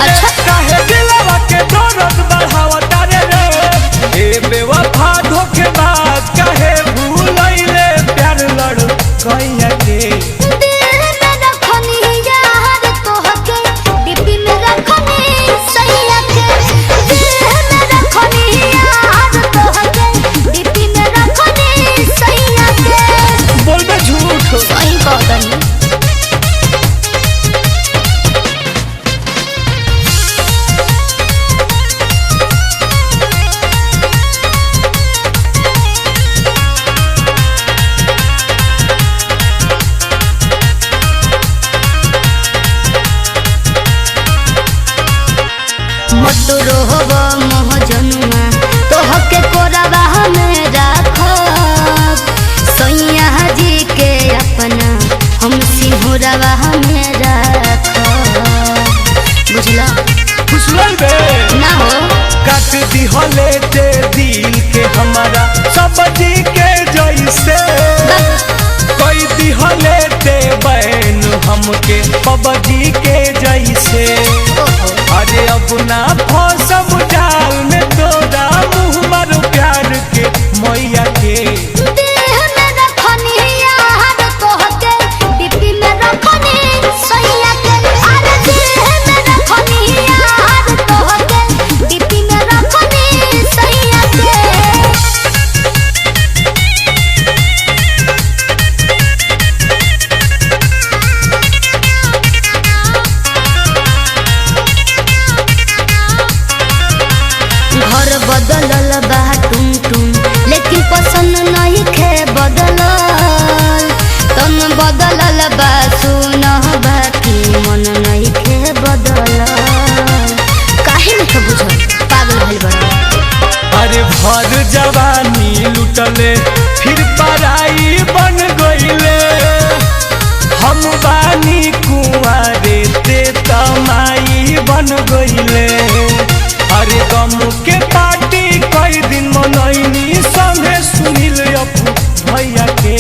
रे काहे दिलवा के दर्द बढ़ावता रे ए बेवफा धोखेबाज काहे भूलैले प्यार लड़ कहिया के रोहबा मोहजनुआ तोहके कोरबा में राखब सैया जी के अपना हम सिंहरबा में राखब बुझला खुशल बे ना हो काट दिहले ते दिल के हमारा सब्जी के जैसे कोई दिहले ते बैन हमके पबजी के जैसे अरे अब ना फंसब जाल में तोरा मुँह मारो प्यार के मैया के देह में रखनी यार तोहके डिब्बी में रखनी सैया के अरे देह में रखनी यार तोहके डिब्बी में रखनी सैया के घर बदलल बा टुम टुम लेकिन पसंद नहीं खे बदलल तन बदलल बा सुन बाकी मन नहीं खे बदलल काहे नहीं बुझल पागल भइल बड़ा अरे भर जवानी लुटले फिर पराई बन गईले हम बानी कुंवारे ते तमाई बन गईले अरे गम के पार्टी कई दिन मनैनी संगे सुनिल अपू भैया के